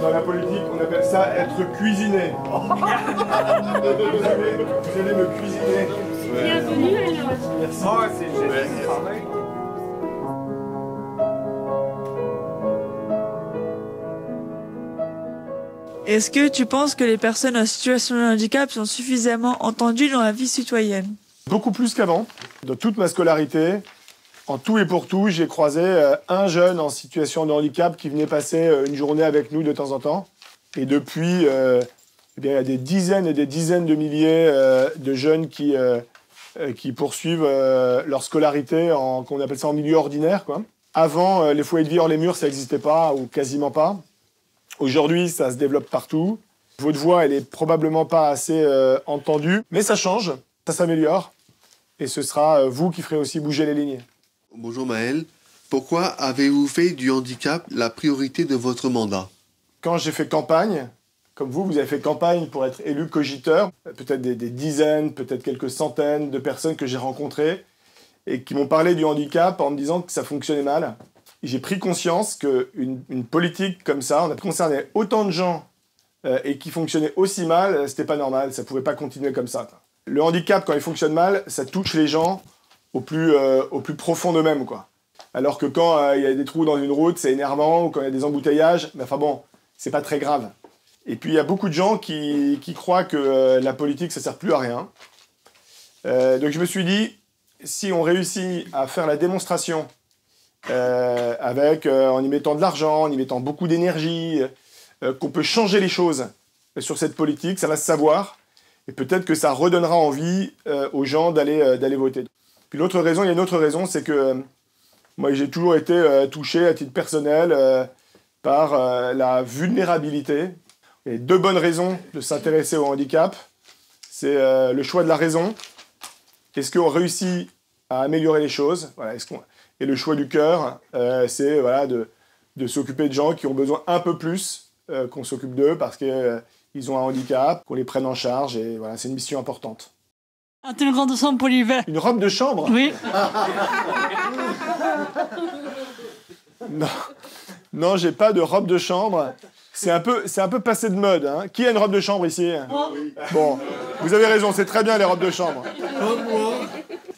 Dans la politique, on appelle ça être cuisiné. Vous allez me cuisiner. Bienvenue alors. Merci. Oh, c'est génial. Est-ce que tu penses que les personnes en situation de handicap sont suffisamment entendues dans la vie citoyenne? Beaucoup plus qu'avant. Dans toute ma scolarité, en tout et pour tout, j'ai croisé un jeune en situation de handicap qui venait passer une journée avec nous de temps en temps. Et depuis, eh bien, il y a des dizaines et des dizaines de milliers de jeunes qui poursuivent leur scolarité qu'on appelle ça en milieu ordinaire, quoi. Avant, les foyers de vie hors les murs, ça n'existait pas ou quasiment pas. Aujourd'hui, ça se développe partout. Votre voix, elle est probablement pas assez entendue, mais ça change, ça s'améliore. Et ce sera vous qui ferez aussi bouger les lignes. Bonjour Maël. Pourquoi avez-vous fait du handicap la priorité de votre mandat? Quand j'ai fait campagne, comme vous avez fait campagne pour être élu cogiteur, peut-être des dizaines, peut-être quelques centaines de personnes que j'ai rencontrées et qui m'ont parlé du handicap en me disant que ça fonctionnait mal. J'ai pris conscience qu'une politique comme ça, on a concerné autant de gens et qui fonctionnait aussi mal, c'était pas normal, ça pouvait pas continuer comme ça. Le handicap, quand il fonctionne mal, ça touche les gens au plus profond d'eux-mêmes, quoi. Alors que quand il y a des trous dans une route, c'est énervant, ou quand il y a des embouteillages, mais enfin bon, c'est pas très grave. Et puis il y a beaucoup de gens qui croient que la politique, ça sert plus à rien. Donc je me suis dit, si on réussit à faire la démonstration en y mettant de l'argent, en y mettant beaucoup d'énergie, qu'on peut changer les choses sur cette politique, ça va se savoir, et peut-être que ça redonnera envie aux gens d'aller voter. Puis l'autre raison, il y a une autre raison, c'est que moi j'ai toujours été touché à titre personnel par la vulnérabilité. Il y a deux bonnes raisons de s'intéresser au handicap. C'est le choix de la raison. Est-ce qu'on réussit à améliorer les choses? Voilà, et le choix du cœur, c'est voilà, de s'occuper de gens qui ont besoin un peu plus qu'on s'occupe d'eux parce qu'ils ont un handicap, qu'on les prenne en charge. Et voilà, c'est une mission importante. Ah, t'as une robe de chambre pour l'hiver? Une robe de chambre? Oui. Non, j'ai pas de robe de chambre. C'est un peu passé de mode. Hein. Qui a une robe de chambre ici? Bon, vous avez raison, c'est très bien les robes de chambre.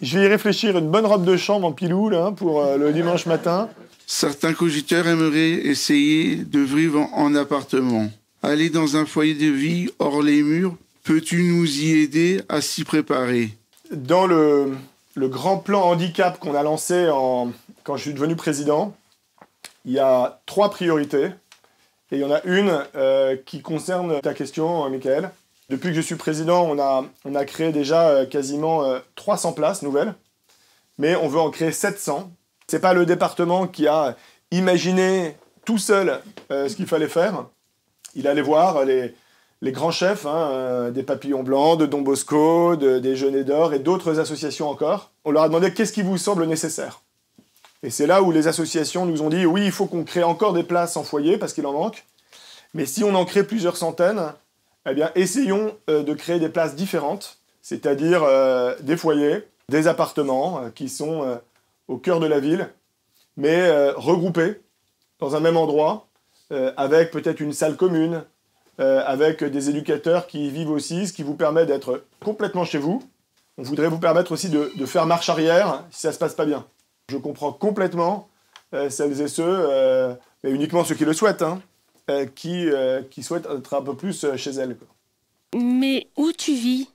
Je vais y réfléchir, une bonne robe de chambre en pilou là, pour le dimanche matin. Certains cogiteurs aimeraient essayer de vivre en appartement. Aller dans un foyer de vie hors les murs, peux-tu nous y aider à s'y préparer? Dans le grand plan handicap qu'on a lancé quand je suis devenu président, il y a 3 priorités. Et il y en a une qui concerne ta question, Michael. Depuis que je suis président, on a créé déjà quasiment 300 places nouvelles, mais on veut en créer 700. C'est pas le département qui a imaginé tout seul ce qu'il fallait faire. Il allait voir les grands chefs, des Papillons Blancs, de Don Bosco, des Genêts d'Or et d'autres associations encore. On leur a demandé qu'est-ce qui vous semble nécessaire. Et c'est là où les associations nous ont dit oui, il faut qu'on crée encore des places en foyer parce qu'il en manque. Mais si on en crée plusieurs centaines, eh bien, essayons de créer des places différentes, c'est-à-dire des foyers, des appartements qui sont au cœur de la ville, mais regroupés dans un même endroit, avec peut-être une salle commune, avec des éducateurs qui y vivent aussi, ce qui vous permet d'être complètement chez vous. On voudrait vous permettre aussi de faire marche arrière si ça ne se passe pas bien. Je comprends complètement celles et ceux, mais uniquement ceux qui le souhaitent, qui souhaitent être un peu plus chez elles. Quoi. Mais où tu vis?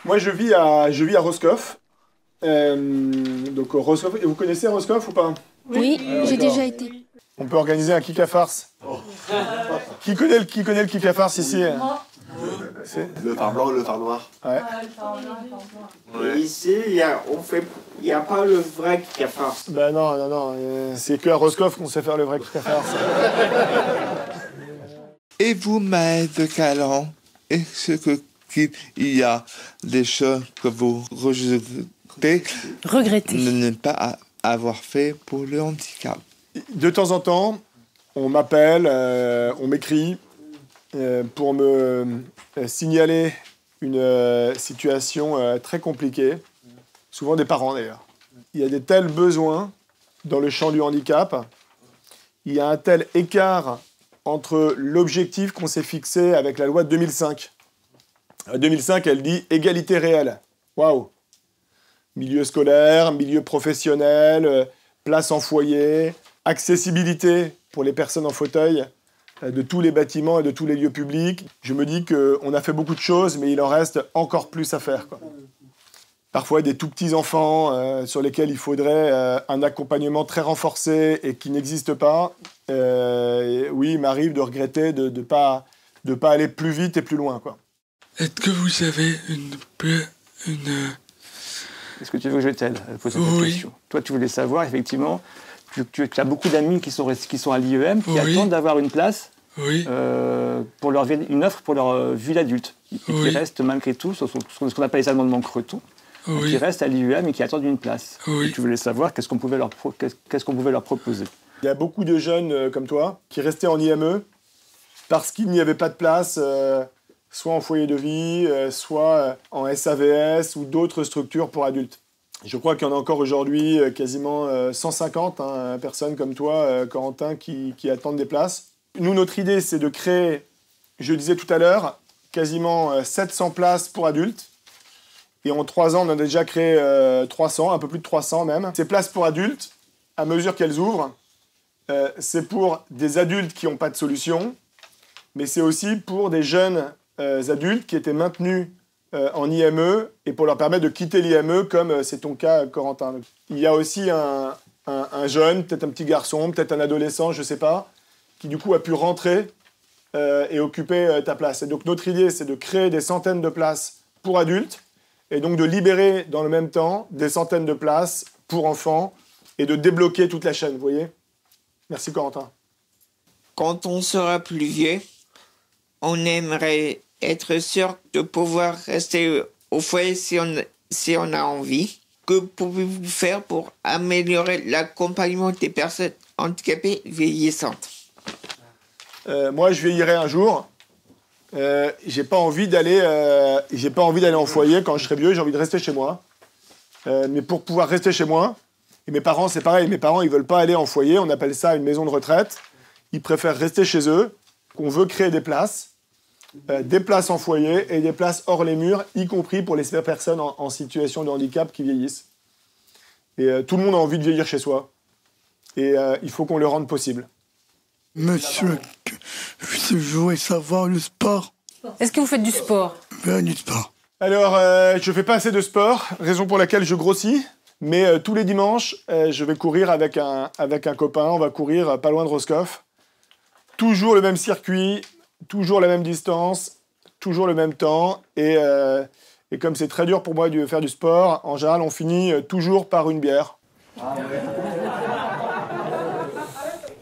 Moi, je vis à Roscoff. Donc, Roscoff, vous connaissez Roscoff ou pas? Oui, j'ai déjà été. On peut organiser un kick à farce. Qui connaît le kick à farce ici? Le phare blanc et le phare noir. Ouais. Et ici, il n'y a pas le vrai kick à farce. Ben non. C'est qu'à Roscoff qu'on sait faire le vrai kick à farce. Et vous, Maël de Calan, est-ce qu'il y a des choses que vous regrettez de ne pas avoir fait pour le handicap? De temps en temps, on m'appelle, on m'écrit pour me signaler une situation très compliquée, souvent des parents d'ailleurs. Il y a des tels besoins dans le champ du handicap, il y a un tel écart entre l'objectif qu'on s'est fixé avec la loi de 2005. 2005, elle dit égalité réelle. Waouh! Milieu scolaire, milieu professionnel, place en foyer, accessibilité pour les personnes en fauteuil de tous les bâtiments et de tous les lieux publics. Je me dis qu'on a fait beaucoup de choses, mais il en reste encore plus à faire, quoi. Parfois des tout petits enfants sur lesquels il faudrait un accompagnement très renforcé et qui n'existe pas. Oui, il m'arrive de regretter de ne pas aller plus vite et plus loin, quoi. Est-ce que vous avez Est-ce que tu veux que je t'aide à poser cette question? Toi, tu voulais savoir, effectivement, tu as beaucoup d'amis qui sont à l'IEM, qui attendent d'avoir une place pour une offre pour leur vie d'adulte. Qui restent malgré tout, ce qu'on appelle les amendements Creton, qui restent à l'IEM et qui attendent une place. Et tu voulais savoir qu'est-ce qu'on pouvait leur proposer. Il y a beaucoup de jeunes comme toi qui restaient en IME parce qu'il n'y avait pas de place, soit en foyer de vie, soit en SAVS ou d'autres structures pour adultes. Je crois qu'il y en a encore aujourd'hui quasiment 150 personnes comme toi, Corentin, qui attendent des places. Nous, notre idée, c'est de créer, je le disais tout à l'heure, quasiment 700 places pour adultes. Et en 3 ans, on a déjà créé 300, un peu plus de 300 même. Ces places pour adultes, à mesure qu'elles ouvrent, c'est pour des adultes qui n'ont pas de solution, mais c'est aussi pour des jeunes adultes qui étaient maintenus en IME et pour leur permettre de quitter l'IME, comme c'est ton cas, Corentin. Il y a aussi un jeune, peut-être un petit garçon, peut-être un adolescent, je ne sais pas, qui du coup a pu rentrer et occuper ta place. Et donc notre idée, c'est de créer des centaines de places pour adultes et donc de libérer dans le même temps des centaines de places pour enfants et de débloquer toute la chaîne, vous voyez? Merci Corentin. Quand on sera plus vieux, on aimerait être sûr de pouvoir rester au foyer si on a envie. Que pouvez-vous faire pour améliorer l'accompagnement des personnes handicapées vieillissantes? Moi, je vieillirai un jour. J'ai pas envie d'aller en foyer quand je serai vieux. J'ai envie de rester chez moi. Mais pour pouvoir rester chez moi, et mes parents, c'est pareil. Mes parents, ils veulent pas aller en foyer. On appelle ça une maison de retraite. Ils préfèrent rester chez eux. On veut créer des places en foyer et des places hors les murs, y compris pour les personnes en situation de handicap qui vieillissent. Et tout le monde a envie de vieillir chez soi. Et il faut qu'on le rende possible. Monsieur, je voudrais savoir le sport. Est-ce que vous faites du sport? Du sport. Alors, je fais pas assez de sport, raison pour laquelle je grossis. Mais tous les dimanches, je vais courir avec un copain. On va courir pas loin de Roscoff. Toujours le même circuit, toujours la même distance, toujours le même temps. Et comme c'est très dur pour moi de faire du sport, en général, on finit toujours par une bière.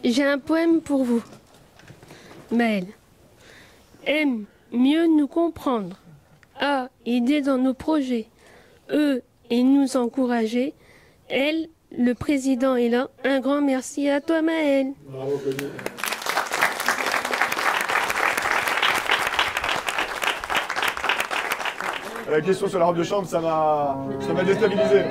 J'ai un poème pour vous. Maël. Aime mieux nous comprendre. A, aider dans nos projets. E, et nous encourager. L, le président est là. Un grand merci à toi, Maël. Bravo, Connie. La question sur la robe de chambre, ça m'a déstabilisé.